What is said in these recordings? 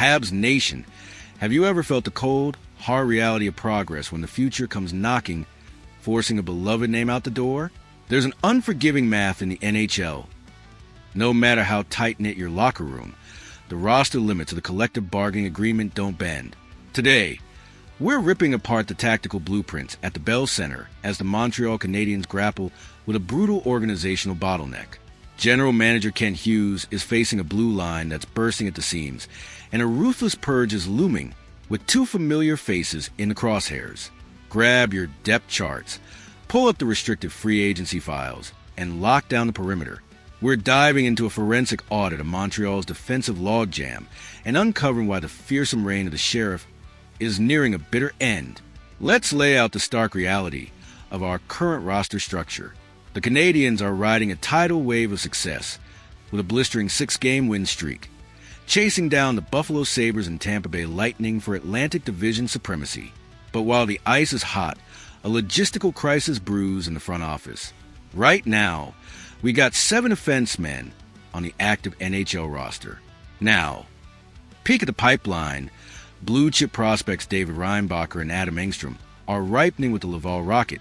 Habs Nation. Have you ever felt the cold, hard reality of progress when the future comes knocking, forcing a beloved name out the door? There's an unforgiving math in the NHL. No matter how tight-knit your locker room, the roster limits of the collective bargaining agreement don't bend. Today, we're ripping apart the tactical blueprints at the Bell Center as the Montreal Canadiens grapple with a brutal organizational bottleneck. General Manager Kent Hughes is facing a blue line that's bursting at the seams, and a ruthless purge is looming with two familiar faces in the crosshairs. Grab your depth charts, pull up the restricted free agency files, and lock down the perimeter. We're diving into a forensic audit of Montreal's defensive logjam and uncovering why the fearsome reign of the sheriff is nearing a bitter end. Let's lay out the stark reality of our current roster structure. The Canadiens are riding a tidal wave of success with a blistering 6-game win streak, chasing down the Buffalo Sabres and Tampa Bay Lightning for Atlantic Division supremacy. But while the ice is hot, a logistical crisis brews in the front office. Right now, we got 7 defensemen on the active NHL roster. Now, peek at the pipeline. Blue-chip prospects David Reinbacher and Elias Engström are ripening with the Laval Rocket,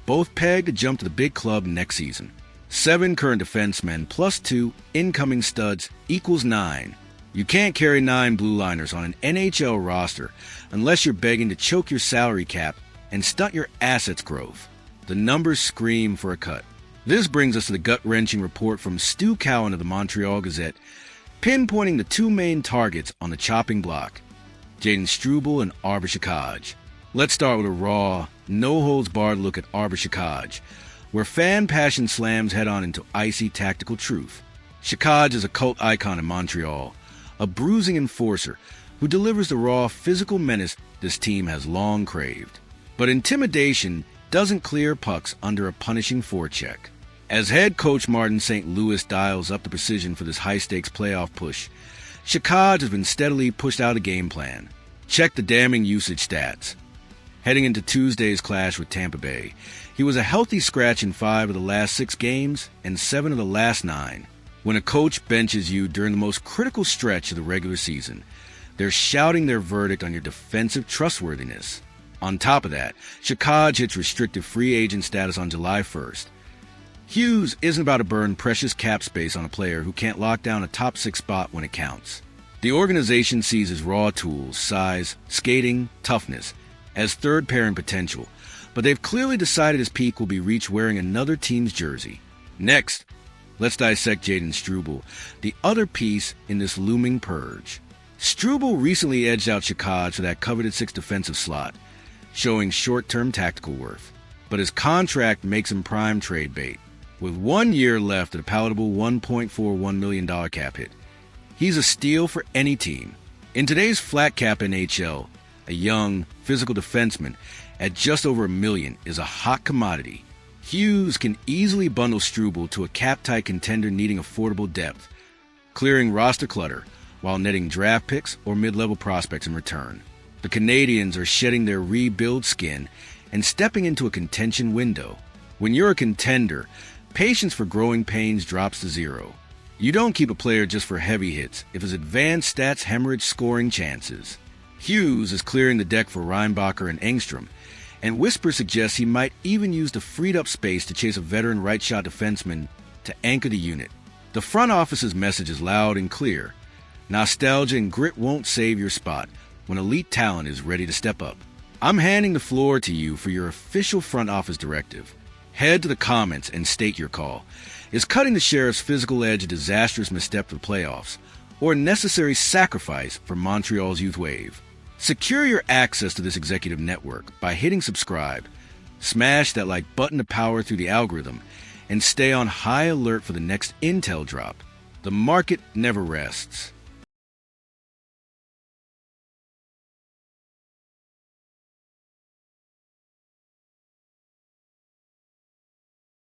both pegged to jump to the big club next season. 7 current defensemen plus 2 incoming studs equals 9. You can't carry 9 blue liners on an NHL roster unless you're begging to choke your salary cap and stunt your assets growth. The numbers scream for a cut. This brings us to the gut-wrenching report from Stu Cowan of the Montreal Gazette, pinpointing the 2 main targets on the chopping block: Jaden Struble and Arber Xhekaj. Let's start with a raw, no-holds-barred look at Arber Xhekaj, where fan passion slams head-on into icy tactical truth. Xhekaj is a cult icon in Montreal, a bruising enforcer who delivers the raw physical menace this team has long craved. But intimidation doesn't clear pucks under a punishing forecheck. As head coach Martin St. Louis dials up the precision for this high-stakes playoff push, Xhekaj has been steadily pushed out of game plan. Check the damning usage stats. Heading into Tuesday's clash with Tampa Bay, he was a healthy scratch in 5 of the last 6 games and 7 of the last 9. When a coach benches you during the most critical stretch of the regular season, they're shouting their verdict on your defensive trustworthiness. On top of that, Xhekaj hits restricted free agent status on July 1st. Hughes isn't about to burn precious cap space on a player who can't lock down a top 6 spot when it counts. The organization sees his raw tools, size, skating, toughness, as third-pairing potential, but they've clearly decided his peak will be reached wearing another team's jersey. Next, let's dissect Jaden Struble, the other piece in this looming purge. Struble recently edged out Xhekaj for that coveted 6th defensive slot, showing short-term tactical worth. But his contract makes him prime trade bait. With 1 year left at a palatable $1.41 million cap hit, he's a steal for any team. In today's flat cap NHL, a young, physical defenseman at just over $1 million is a hot commodity. Hughes can easily bundle Struble to a cap-tight contender needing affordable depth, clearing roster clutter while netting draft picks or mid-level prospects in return. The Canadiens are shedding their rebuild skin and stepping into a contention window. When you're a contender, patience for growing pains drops to 0. You don't keep a player just for heavy hits if his advanced stats hemorrhage scoring chances. Hughes is clearing the deck for Reinbacher and Engström, and whispers suggest he might even use the freed-up space to chase a veteran right-shot defenseman to anchor the unit. The front office's message is loud and clear. Nostalgia and grit won't save your spot when elite talent is ready to step up. I'm handing the floor to you for your official front office directive. Head to the comments and state your call. Is cutting the Sheriff's physical edge a disastrous misstep for the playoffs, or a necessary sacrifice for Montreal's youth wave? Secure your access to this executive network by hitting subscribe. Smash that like button to power through the algorithm, and stay on high alert for the next intel drop. The market never rests.